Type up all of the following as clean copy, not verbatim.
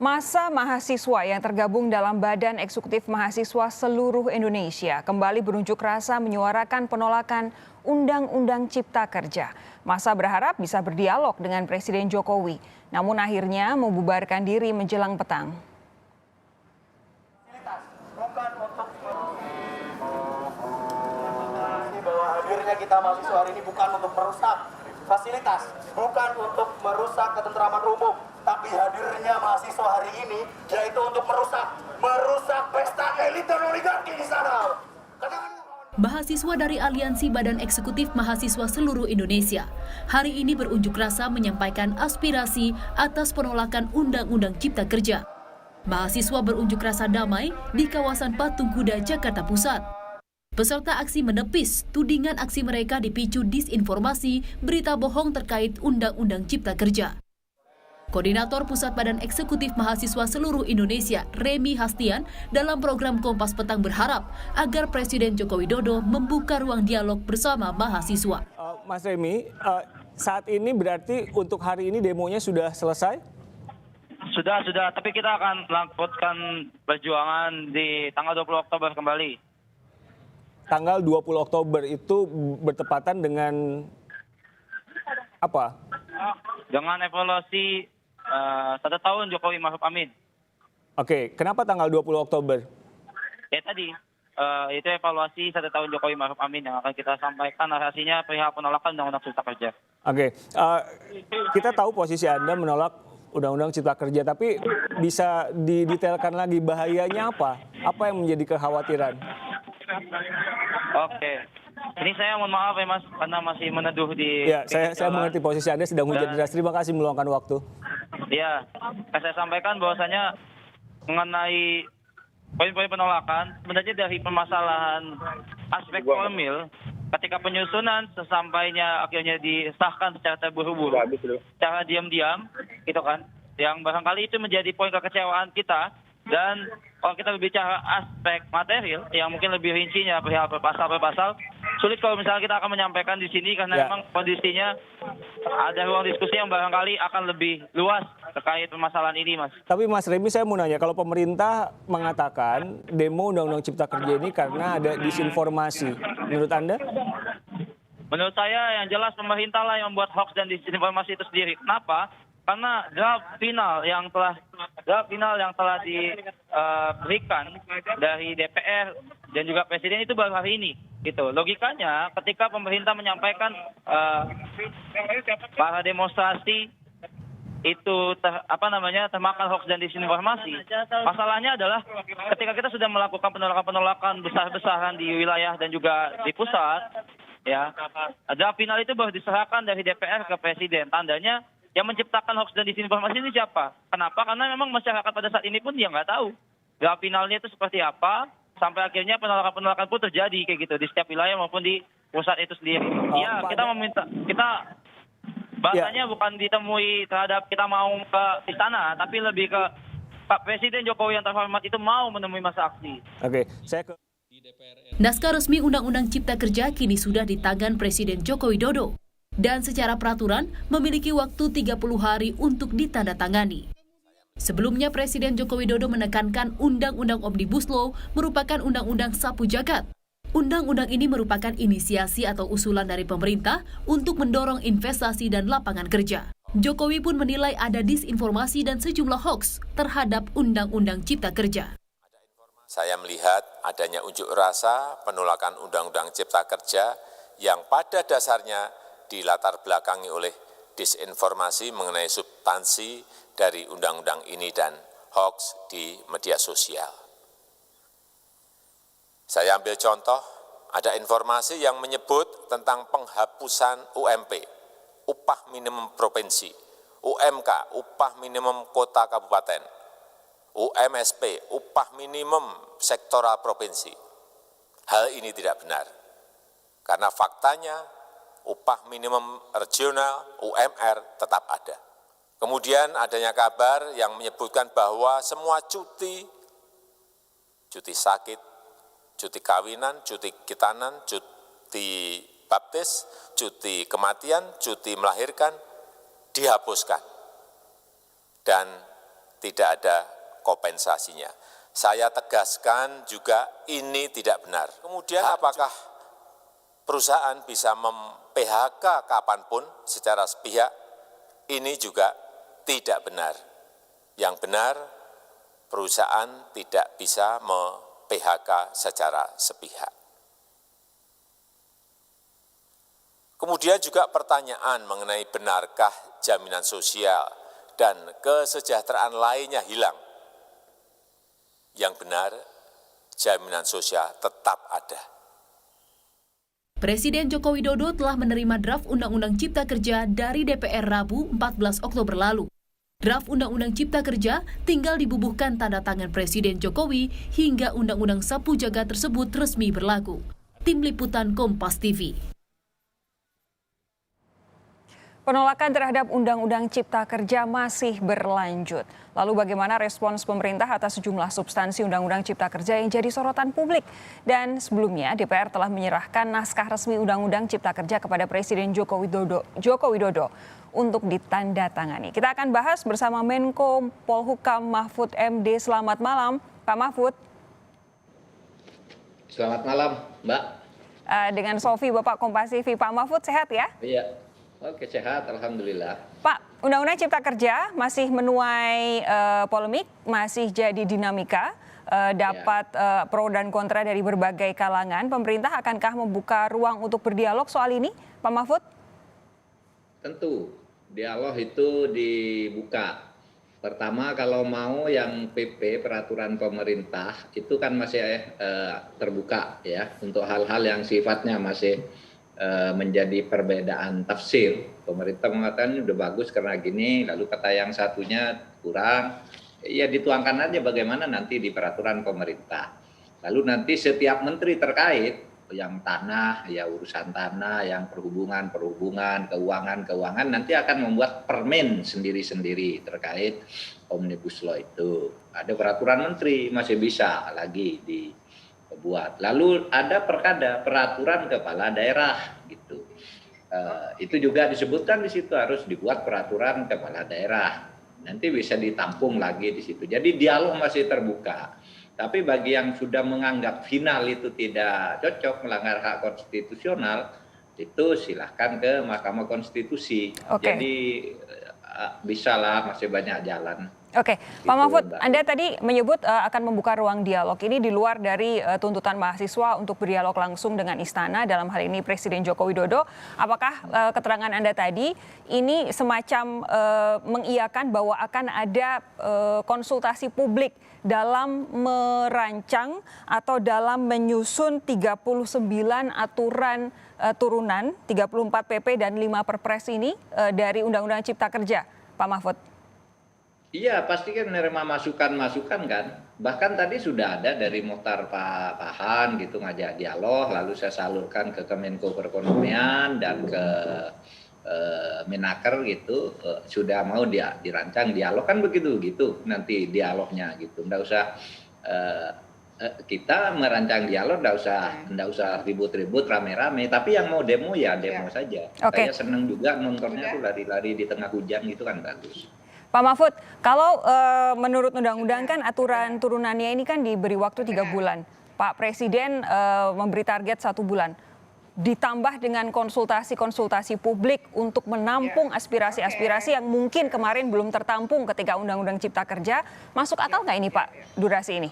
Masa mahasiswa yang tergabung dalam Badan Eksekutif Mahasiswa Seluruh Indonesia kembali berunjuk rasa menyuarakan penolakan Undang-Undang Cipta Kerja. Masa berharap bisa berdialog dengan Presiden Jokowi, namun akhirnya membubarkan diri menjelang petang. Bahwa hadirnya kita mahasiswa hari ini bukan untuk merusak fasilitas, bukan untuk merusak ketentraman umum, tapi hadirnya mahasiswa hari ini yaitu untuk merusak pesta elit dan oligarki di sana. Mahasiswa dari Aliansi Badan Eksekutif Mahasiswa Seluruh Indonesia hari ini berunjuk rasa menyampaikan aspirasi atas penolakan Undang-Undang Cipta Kerja. Mahasiswa berunjuk rasa damai di kawasan Patung Kuda, Jakarta Pusat. Peserta aksi menepis tudingan aksi mereka dipicu disinformasi berita bohong terkait Undang-Undang Cipta Kerja. Koordinator Pusat Badan Eksekutif Mahasiswa Seluruh Indonesia, Remi Hastian, dalam program Kompas Petang berharap agar Presiden Joko Widodo membuka ruang dialog bersama mahasiswa. Mas Remi, saat ini berarti untuk hari ini demonya sudah selesai? Sudah, tapi kita akan melanjutkan perjuangan di tanggal 20 Oktober kembali. Tanggal 20 Oktober itu bertepatan dengan apa? Dengan evaluasi 1 tahun Jokowi Ma'ruf Amin. Oke, kenapa tanggal 20 Oktober? Ya tadi, itu evaluasi 1 tahun Jokowi Ma'ruf Amin yang akan kita sampaikan narasinya perihal penolakan Undang-Undang Cipta Kerja. Oke, kita tahu posisi Anda menolak Undang-Undang Cipta Kerja, tapi bisa didetailkan lagi bahayanya apa? Apa yang menjadi kekhawatiran? Oke, ini saya mohon maaf ya Mas, karena masih meneduh di... Ya, saya mengerti posisi Anda sedang hujan deras. Terima kasih meluangkan waktu. Ya, saya sampaikan bahwasanya mengenai poin-poin penolakan, sebenarnya dari permasalahan aspek formil, ketika penyusunan sesampainya akhirnya disahkan secara terburu-buru, secara diam-diam, gitu kan, yang barangkali itu menjadi poin kekecewaan kita. Dan kalau kita berbicara aspek material yang mungkin lebih rincinya perihal per pasal, sulit kalau misalnya kita akan menyampaikan di sini karena memang kondisinya ada ruang diskusi yang barangkali akan lebih luas terkait permasalahan ini, Mas. Tapi Mas Remi, saya mau nanya, kalau pemerintah mengatakan demo Undang-Undang Cipta Kerja ini karena ada disinformasi, menurut Anda? Menurut saya yang jelas pemerintah lah yang membuat hoax dan disinformasi itu sendiri. Kenapa? Karena draft final yang telah diberikan dari DPR dan juga Presiden itu baru hari ini, gitu. Logikanya, ketika pemerintah menyampaikan para demonstrasi itu termakan hoax dan disinformasi, masalahnya adalah ketika kita sudah melakukan penolakan besar-besaran di wilayah dan juga di pusat, ya, draft final itu baru diserahkan dari DPR ke Presiden. Tandanya yang menciptakan hoax dan disinformasi ini siapa? Kenapa? Karena memang masyarakat pada saat ini pun dia nggak tahu draft finalnya itu seperti apa, sampai akhirnya penolakan pun terjadi kayak gitu di setiap wilayah maupun di pusat itu sendiri. Kita bahasanya bukan ditemui terhadap kita mau ke istana, tapi lebih ke Pak Presiden Jokowi yang terhormat itu mau menemui masa aksi. Oke, saya ke... Naskah resmi Undang-Undang Cipta Kerja kini sudah di tangan Presiden Joko Widodo. Dan secara peraturan memiliki waktu 30 hari untuk ditandatangani. Sebelumnya Presiden Joko Widodo menekankan Undang-Undang Omnibus Law merupakan undang-undang sapu jagat. Undang-undang ini merupakan inisiasi atau usulan dari pemerintah untuk mendorong investasi dan lapangan kerja. Jokowi pun menilai ada disinformasi dan sejumlah hoax terhadap Undang-Undang Cipta Kerja. Saya melihat adanya unjuk rasa penolakan Undang-Undang Cipta Kerja yang pada dasarnya dilatar belakangi oleh disinformasi mengenai substansi dari undang-undang ini dan hoax di media sosial. Saya ambil contoh, ada informasi yang menyebut tentang penghapusan UMP, upah minimum provinsi, UMK, upah minimum kota kabupaten, UMSP, upah minimum sektoral provinsi. Hal ini tidak benar, karena faktanya upah minimum regional UMR tetap ada. Kemudian adanya kabar yang menyebutkan bahwa semua cuti sakit, cuti kawinan, cuti khitanan, cuti baptis, cuti kematian, cuti melahirkan dihapuskan. Dan tidak ada kompensasinya. Saya tegaskan juga ini tidak benar. Kemudian apakah perusahaan bisa mem-PHK kapanpun secara sepihak? Ini juga tidak benar. Yang benar, perusahaan tidak bisa mem-PHK secara sepihak. Kemudian juga pertanyaan mengenai benarkah jaminan sosial dan kesejahteraan lainnya hilang. Yang benar, jaminan sosial tetap ada. Presiden Joko Widodo telah menerima draft Undang-Undang Cipta Kerja dari DPR Rabu 14 Oktober lalu. Draft Undang-Undang Cipta Kerja tinggal dibubuhkan tanda tangan Presiden Jokowi hingga Undang-Undang Sapu Jaga tersebut resmi berlaku. Tim Liputan Kompas TV. Penolakan terhadap Undang-Undang Cipta Kerja masih berlanjut. Lalu bagaimana respons pemerintah atas sejumlah substansi Undang-Undang Cipta Kerja yang jadi sorotan publik? Dan sebelumnya DPR telah menyerahkan naskah resmi Undang-Undang Cipta Kerja kepada Presiden Joko Widodo untuk ditandatangani. Kita akan bahas bersama Menko Polhukam Mahfud MD. Selamat malam, Pak Mahfud. Selamat malam, Mbak. Dengan Sofi, Bapak Kompas TV. Pak Mahfud sehat ya? Iya. Oke, sehat, alhamdulillah. Pak, Undang-Undang Cipta Kerja masih menuai polemik, masih jadi dinamika, dapat pro dan kontra dari berbagai kalangan. Pemerintah akankah membuka ruang untuk berdialog soal ini, Pak Mahfud? Tentu, dialog itu dibuka. Pertama, kalau mau yang PP, peraturan pemerintah, itu kan masih terbuka ya, untuk hal-hal yang sifatnya masih menjadi perbedaan tafsir. Pemerintah mengatakan ini udah bagus karena gini, lalu kata yang satunya kurang, ya dituangkan aja bagaimana nanti di peraturan pemerintah. Lalu nanti setiap menteri terkait, yang tanah, ya urusan tanah, yang perhubungan, keuangan, nanti akan membuat permen sendiri-sendiri terkait Omnibus Law itu. Ada peraturan menteri, masih bisa lagi dibuat. Lalu ada peraturan kepala daerah gitu. Itu juga disebutkan di situ harus dibuat peraturan kepala daerah. Nanti bisa ditampung lagi di situ. Jadi dialog masih terbuka. Tapi bagi yang sudah menganggap final itu tidak cocok, melanggar hak konstitusional, itu silahkan ke Mahkamah Konstitusi. Jadi bisalah, masih banyak jalan. Oke, Pak Mahfud, Anda tadi menyebut akan membuka ruang dialog. Ini di luar dari tuntutan mahasiswa untuk berdialog langsung dengan istana, dalam hal ini Presiden Joko Widodo. Apakah keterangan Anda tadi ini semacam mengiyakan bahwa akan ada konsultasi publik dalam merancang atau dalam menyusun 39 aturan turunan, 34 PP dan 5 Perpres ini dari Undang-Undang Cipta Kerja, Pak Mahfud? Iya, pasti kan menerima masukan-masukan kan. Bahkan tadi sudah ada dari Muhtar Pahan gitu ngajak dialog, lalu saya salurkan ke Kemenko Perekonomian dan ke Menaker gitu, sudah mau dirancang dialog kan begitu gitu nanti dialognya gitu. Nggak usah kita merancang dialog, nggak usah ribut-ribut rame-rame, tapi yang mau demo ya demo saja. Saya seneng juga nontonnya tuh lari-lari di tengah hujan gitu kan bagus. Pak Mahfud, kalau menurut undang-undang kan aturan turunannya ini kan diberi waktu 3 bulan. Pak Presiden memberi target 1 bulan. Ditambah dengan konsultasi-konsultasi publik untuk menampung aspirasi-aspirasi yang mungkin kemarin belum tertampung ketika Undang-Undang Cipta Kerja. Masuk akal nggak ini Pak, durasi ini?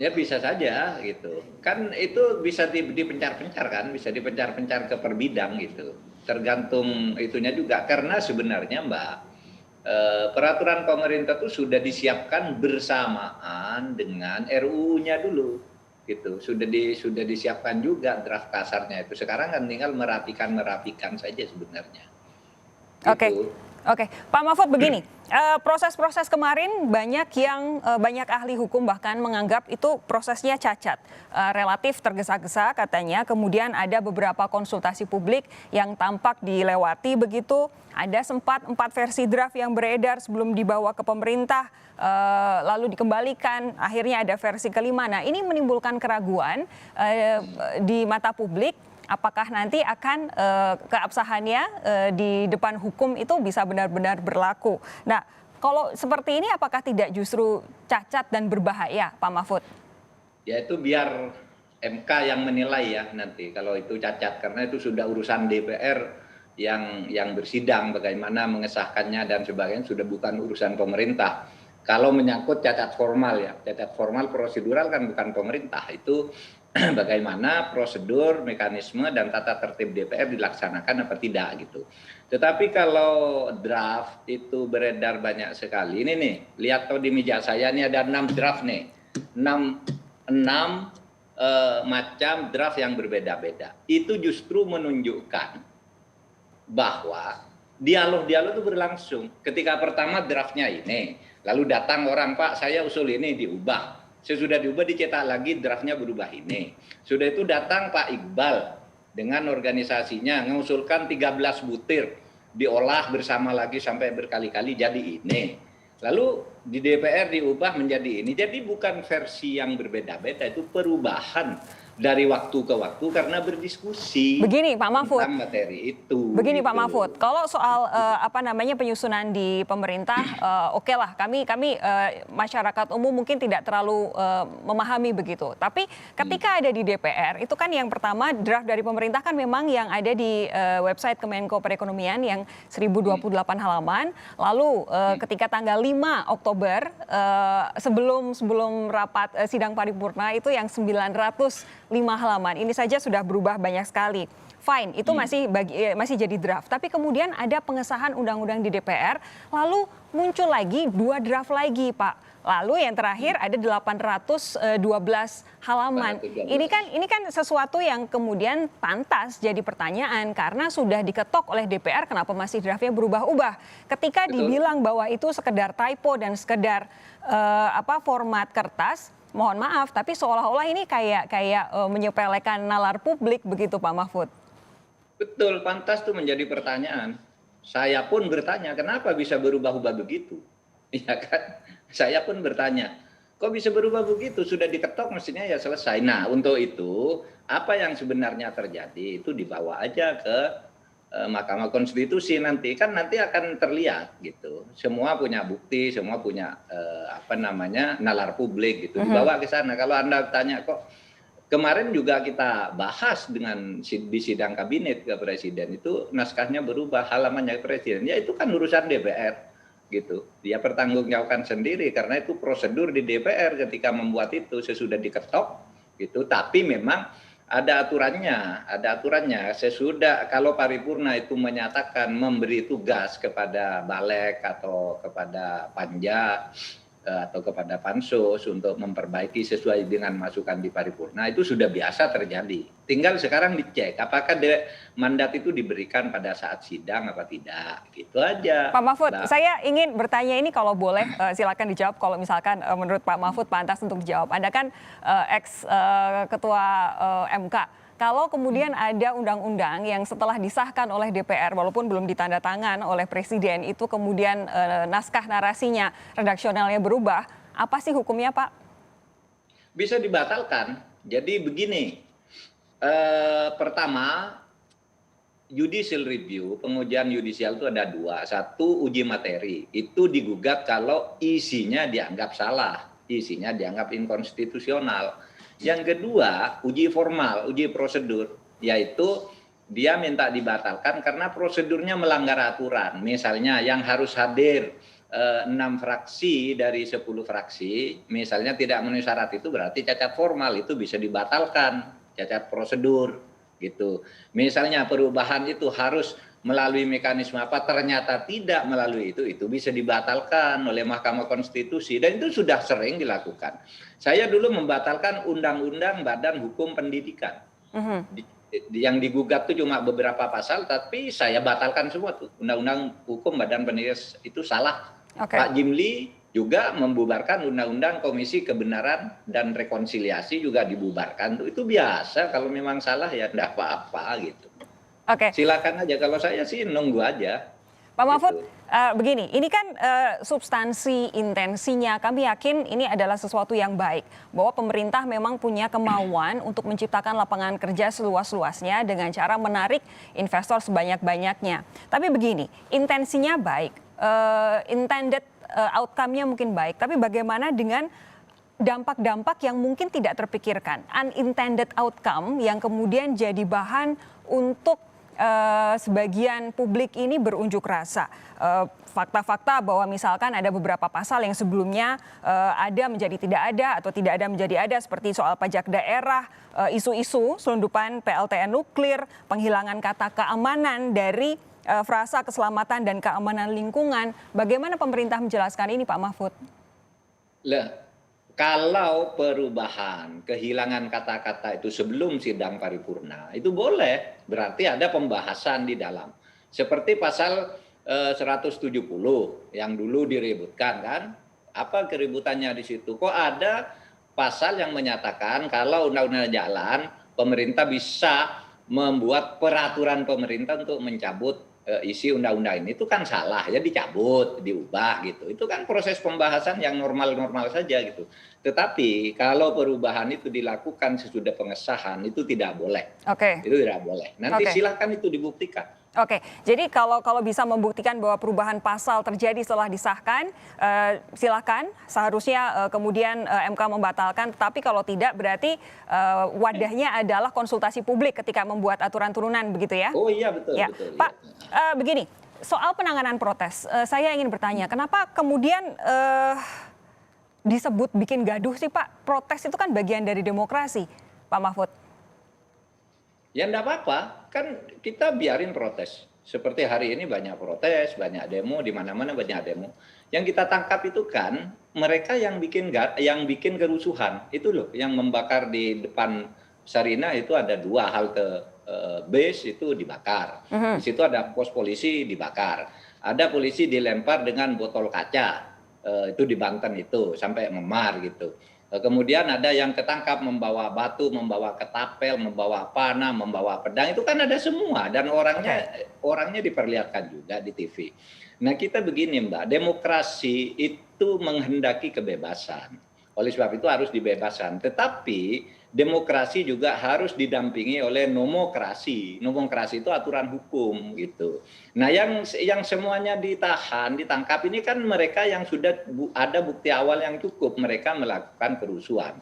Ya bisa saja gitu. Kan itu bisa dipencar-pencar kan, bisa dipencar-pencar ke per bidang gitu. Tergantung itunya juga, karena sebenarnya Mbak, peraturan pemerintah itu sudah disiapkan bersamaan dengan RUU-nya dulu, gitu. Sudah disiapkan juga draft kasarnya itu. Sekarang kan tinggal merapikan saja sebenarnya. Gitu. Oke, Pak Mahfud begini, proses-proses kemarin banyak ahli hukum bahkan menganggap itu prosesnya cacat, relatif tergesa-gesa katanya. Kemudian ada beberapa konsultasi publik yang tampak dilewati begitu. Ada sempat 4 versi draft yang beredar sebelum dibawa ke pemerintah, lalu dikembalikan. Akhirnya ada versi kelima. Nah, ini menimbulkan keraguan di mata publik. Apakah nanti akan keabsahannya di depan hukum itu bisa benar-benar berlaku. Nah, Kalau seperti ini apakah tidak justru cacat dan berbahaya, Pak Mahfud? Ya itu biar MK yang menilai ya nanti kalau itu cacat, karena itu sudah urusan DPR yang bersidang bagaimana mengesahkannya dan sebagainya, sudah bukan urusan pemerintah. Kalau menyangkut cacat formal ya, cacat formal prosedural kan bukan pemerintah, itu bagaimana prosedur, mekanisme dan tata tertib DPR dilaksanakan apa tidak gitu. Tetapi kalau draft itu beredar banyak sekali, ini nih, lihat tuh di meja saya ini ada 6 draft nih, 6 macam draft yang berbeda-beda. Itu justru menunjukkan bahwa dialog-dialog itu berlangsung. Ketika pertama draftnya ini, lalu datang orang, Pak saya usul ini diubah. Sesudah diubah dicetak lagi draftnya berubah ini. Sudah itu datang Pak Iqbal dengan organisasinya mengusulkan 13 butir. Diolah bersama lagi sampai berkali-kali jadi ini. Lalu di DPR diubah menjadi ini. Jadi bukan versi yang berbeda-beda, itu perubahan dari waktu ke waktu karena berdiskusi. Begini Pak Mahfud, tentang materi itu. begini gitu. Pak Mahfud, kalau soal penyusunan di pemerintah, oke lah, kami masyarakat umum mungkin tidak terlalu memahami begitu. Tapi ketika ada di DPR, itu kan yang pertama draft dari pemerintah kan memang yang ada di website Kemenko Perekonomian yang 1028 halaman. Lalu ketika tanggal 5 Oktober sebelum rapat sidang paripurna itu yang 905 halaman. Ini saja sudah berubah banyak sekali. Fine, itu masih jadi draft. Tapi kemudian ada pengesahan undang-undang di DPR, lalu muncul lagi 2 draft lagi, Pak. Lalu yang terakhir ada 812 halaman. Ini kan sesuatu yang kemudian pantas jadi pertanyaan karena sudah diketok oleh DPR, kenapa masih draftnya berubah-ubah. Ketika dibilang bahwa itu sekedar typo dan sekedar format kertas, mohon maaf, tapi seolah-olah ini kayak menyepelekan nalar publik begitu Pak Mahfud. Betul, pantas tuh menjadi pertanyaan. Saya pun bertanya, kenapa bisa berubah-ubah begitu? Ya kan? Saya pun bertanya, kok bisa berubah begitu? Sudah diketok mestinya ya selesai. Nah, untuk itu apa yang sebenarnya terjadi itu dibawa aja ke Mahkamah Konstitusi nanti, kan nanti akan terlihat gitu. Semua punya bukti, semua punya nalar publik gitu. Dibawa ke sana. Kalau Anda tanya kok kemarin juga kita bahas di sidang kabinet ke presiden itu naskahnya berubah, halamannya ke presiden. Ya itu kan urusan DPR gitu. Dia pertanggungjawabkan sendiri karena itu prosedur di DPR ketika membuat itu sesudah diketok gitu. Tapi memang ada aturannya. Sesudah kalau paripurna itu menyatakan memberi tugas kepada Balek atau kepada Panja atau kepada Pansus untuk memperbaiki sesuai dengan masukan di paripurna, itu sudah biasa terjadi. Tinggal sekarang dicek apakah mandat itu diberikan pada saat sidang apa tidak. Gitu aja. Pak Mahfud, saya ingin bertanya ini kalau boleh silakan dijawab kalau misalkan menurut Pak Mahfud pantas untuk dijawab. Anda kan ex-ketua MK. Kalau kemudian ada undang-undang yang setelah disahkan oleh DPR walaupun belum ditandatangan oleh Presiden itu kemudian naskah narasinya, redaksionalnya berubah, apa sih hukumnya Pak? Bisa dibatalkan. Jadi begini, pertama judicial review, pengujian yudisial itu ada 2. Satu uji materi, itu digugat kalau isinya dianggap salah, isinya dianggap inkonstitusional. Yang kedua, uji formal, uji prosedur, yaitu dia minta dibatalkan karena prosedurnya melanggar aturan. Misalnya yang harus hadir 6 fraksi dari 10 fraksi, misalnya tidak memenuhi syarat itu berarti cacat formal, itu bisa dibatalkan, cacat prosedur gitu. Misalnya perubahan itu harus melalui mekanisme apa, ternyata tidak melalui itu bisa dibatalkan oleh Mahkamah Konstitusi dan itu sudah sering dilakukan. Saya dulu membatalkan Undang-Undang Badan Hukum Pendidikan. Yang digugat itu cuma beberapa pasal, tapi saya batalkan semua tuh. Undang-Undang Hukum Badan Pendidikan itu salah. Pak Jimli juga membubarkan Undang-Undang Komisi Kebenaran dan Rekonsiliasi juga dibubarkan. Itu biasa, kalau memang salah ya enggak apa-apa gitu. Silakan aja, kalau saya sih nunggu aja. Pak Mahfud, begini, ini kan substansi intensinya kami yakin ini adalah sesuatu yang baik. Bahwa pemerintah memang punya kemauan untuk menciptakan lapangan kerja seluas-luasnya dengan cara menarik investor sebanyak-banyaknya. Tapi begini, intensinya baik, intended outcome-nya mungkin baik, tapi bagaimana dengan dampak-dampak yang mungkin tidak terpikirkan, unintended outcome yang kemudian jadi bahan untuk sebagian publik ini berunjuk rasa. Fakta-fakta bahwa misalkan ada beberapa pasal yang sebelumnya ada menjadi tidak ada atau tidak ada menjadi ada, seperti soal pajak daerah, isu-isu selundupan PLTN nuklir, penghilangan kata keamanan dari frasa keselamatan dan keamanan lingkungan. Bagaimana pemerintah menjelaskan ini, Pak Mahfud? Kalau perubahan, kehilangan kata-kata itu sebelum sidang paripurna, itu boleh, berarti ada pembahasan di dalam. Seperti pasal 170 yang dulu diributkan kan, apa keributannya di situ? Kok ada pasal yang menyatakan kalau undang-undang jalan, pemerintah bisa membuat peraturan pemerintah untuk mencabut isi undang-undang ini, itu kan salah ya, dicabut, diubah gitu. Itu kan proses pembahasan yang normal-normal saja gitu. Tetapi kalau perubahan itu dilakukan sesudah pengesahan, itu tidak boleh. Oke. Itu tidak boleh. Nanti silakan itu dibuktikan. Oke, jadi kalau bisa membuktikan bahwa perubahan pasal terjadi setelah disahkan, silakan. Seharusnya kemudian MK membatalkan. Tetapi kalau tidak, berarti wadahnya adalah konsultasi publik ketika membuat aturan turunan, begitu ya? Oh iya, betul. Ya. Betul, Pak, begini, soal penanganan protes, saya ingin bertanya, kenapa kemudian disebut bikin gaduh sih, Pak? Protes itu kan bagian dari demokrasi, Pak Mahfud. Ya enggak apa-apa, kan kita biarin protes. Seperti hari ini banyak protes, banyak demo, di mana-mana banyak demo. Yang kita tangkap itu kan mereka yang bikin kerusuhan. Itu loh yang membakar di depan Sarina, itu ada 2 halte base itu dibakar. Di situ ada pos polisi dibakar. Ada polisi dilempar dengan botol kaca. Itu di Banten itu sampai memar gitu. Kemudian ada yang ketangkap membawa batu, membawa ketapel, membawa panah, membawa pedang, itu kan ada semua dan orangnya diperlihatkan juga di TV. Nah, kita begini, Mbak, demokrasi itu menghendaki kebebasan. Oleh sebab itu harus dibebaskan. Tetapi demokrasi juga harus didampingi oleh nomokrasi. Nomokrasi itu aturan hukum gitu. Nah, yang semuanya ditahan, ditangkap ini kan mereka yang sudah ada bukti awal yang cukup, mereka melakukan kerusuhan.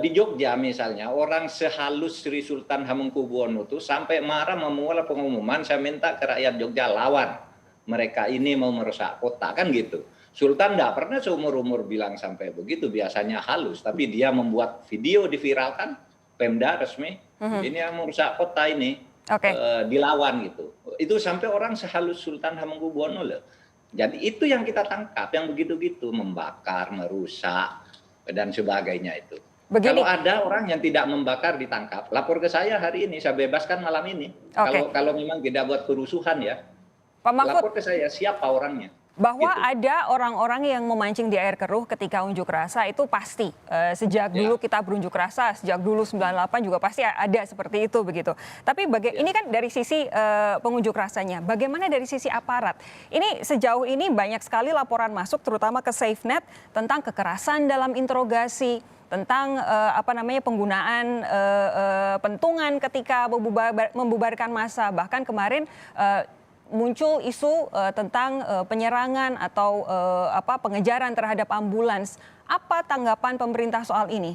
Di Jogja misalnya, orang sehalus Sri Sultan Hamengkubuwono itu sampai marah memulai pengumuman, saya minta ke rakyat Jogja lawan. Mereka ini mau merusak kota, kan gitu. Sultan tidak pernah seumur-umur bilang sampai begitu, biasanya halus. Tapi dia membuat video diviralkan, Pemda resmi, ini yang merusak kota ini, dilawan gitu. Itu sampai orang sehalus Sultan Hamengkubuwono loh. Jadi itu yang kita tangkap, yang begitu-gitu, membakar, merusak, dan sebagainya itu. Begini. Kalau ada orang yang tidak membakar ditangkap, lapor ke saya hari ini, saya bebaskan malam ini. Kalau memang tidak buat kerusuhan ya, Pak Mahfud, lapor ke saya, siapa orangnya. Bahwa ada orang-orang yang memancing di air keruh ketika unjuk rasa itu pasti. Sejak dulu kita berunjuk rasa, sejak dulu 98 juga pasti ada seperti itu begitu. Tapi ini kan dari sisi pengunjuk rasanya. Bagaimana dari sisi aparat? Ini sejauh ini banyak sekali laporan masuk terutama ke SafeNet tentang kekerasan dalam interogasi, tentang penggunaan pentungan ketika membubarkan massa. Bahkan kemarin muncul isu tentang penyerangan atau pengejaran terhadap ambulans. Apa tanggapan pemerintah soal ini?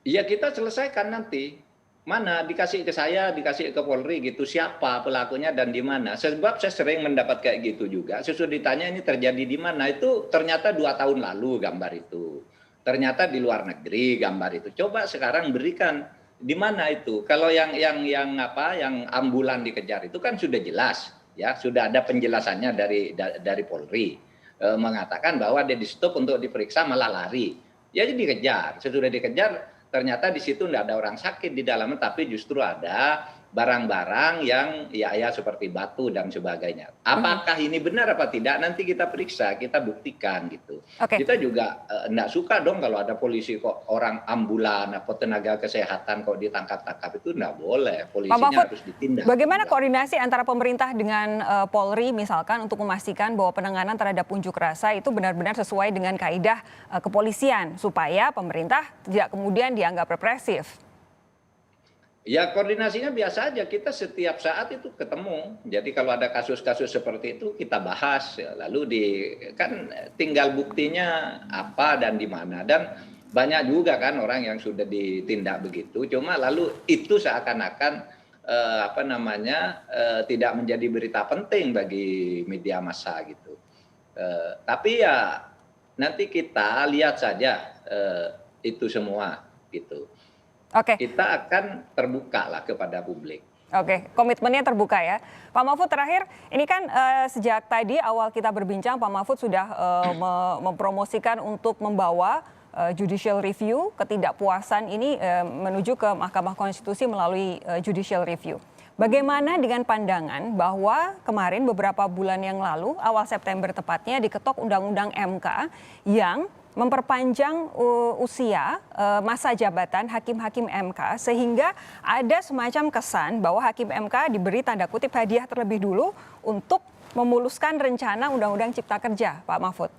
Iya, kita selesaikan nanti. Mana dikasih ke saya, dikasih ke Polri gitu, siapa pelakunya dan di mana. Sebab saya sering mendapat kayak gitu juga. Sesudah ditanya ini terjadi di mana, itu ternyata 2 tahun lalu gambar itu. Ternyata di luar negeri gambar itu. Coba sekarang berikan di mana itu? Kalau yang ambulan dikejar itu kan sudah jelas, ya sudah ada penjelasannya dari Polri mengatakan bahwa dia di stop untuk diperiksa malah lari. Ya jadi dikejar, sesudah dikejar ternyata di situ tidak ada orang sakit di dalamnya, tapi justru ada barang-barang yang ya seperti batu dan sebagainya. Apakah ini benar apa tidak? Nanti kita periksa, kita buktikan gitu. Kita juga enggak suka dong kalau ada polisi kok orang ambulan atau tenaga kesehatan kok ditangkap-tangkap, itu enggak boleh. Polisinya harus ditindak. Bagaimana koordinasi antara pemerintah dengan Polri misalkan untuk memastikan bahwa penanganan terhadap unjuk rasa itu benar-benar sesuai dengan kaidah kepolisian supaya pemerintah tidak kemudian dianggap represif? Ya koordinasinya biasa aja, kita setiap saat itu ketemu. Jadi kalau ada kasus-kasus seperti itu kita bahas, ya. Lalu kan tinggal buktinya apa dan di mana. Dan banyak juga kan orang yang sudah ditindak begitu. Cuma lalu itu seakan-akan tidak menjadi berita penting bagi media massa gitu. Tapi ya nanti kita lihat saja itu semua gitu. Oke. Kita akan terbuka lah kepada publik. Oke, komitmennya terbuka ya. Pak Mahfud terakhir, ini kan sejak tadi awal kita berbincang, Pak Mahfud sudah mempromosikan untuk membawa judicial review, ketidakpuasan ini menuju ke Mahkamah Konstitusi melalui judicial review. Bagaimana dengan pandangan bahwa kemarin beberapa bulan yang lalu, awal September tepatnya, diketok Undang-Undang MK yang memperpanjang usia masa jabatan hakim-hakim MK sehingga ada semacam kesan bahwa hakim MK diberi tanda kutip hadiah terlebih dulu untuk memuluskan rencana Undang-Undang Cipta Kerja, Pak Mahfud.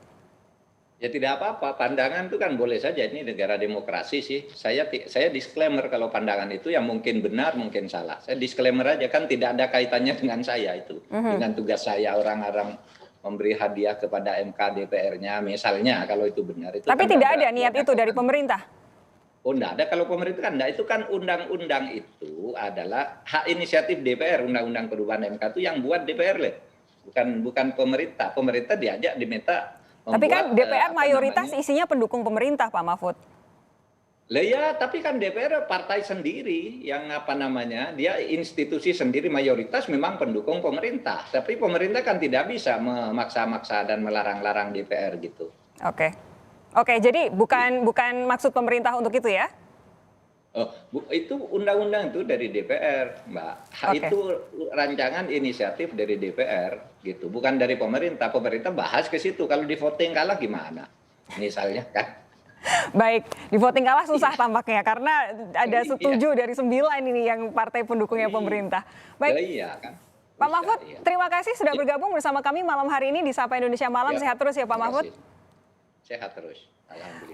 Ya tidak apa-apa, pandangan itu kan boleh saja, ini negara demokrasi sih. Saya disclaimer kalau pandangan itu yang mungkin benar, mungkin salah. Saya disclaimer aja, kan tidak ada kaitannya dengan saya itu. Dengan tugas saya orang-orang memberi hadiah kepada MK DPR-nya misalnya, kalau itu benar. Itu tapi kan tidak ada niat itu dari pemerintah? Oh enggak ada, kalau pemerintah kan enggak. Itu kan undang-undang itu adalah hak inisiatif DPR, undang-undang perubahan MK itu yang buat DPR loh. Bukan pemerintah. Pemerintah diminta membuat, tapi kan DPR mayoritas isinya pendukung pemerintah, Pak Mahfud. Lah ya, tapi kan DPR partai sendiri yang dia institusi sendiri, mayoritas memang pendukung pemerintah. Tapi pemerintah kan tidak bisa memaksa-maksa dan melarang-larang DPR gitu. Oke, jadi bukan maksud pemerintah untuk itu ya? Itu undang-undang itu dari DPR, Mbak. Itu rancangan inisiatif dari DPR gitu, bukan dari pemerintah. Pemerintah bahas ke situ, kalau di voting kalah gimana? Misalnya kan. Baik, di voting kalah susah tampaknya karena ada setuju dari 9 ini yang partai pendukungnya pemerintah. Baik, iya kan. Pak Mahfud, terima kasih sudah bergabung bersama kami malam hari ini di Sapa Indonesia Malam. Sehat terus ya Pak Mahfud. Sehat terus, alhamdulillah.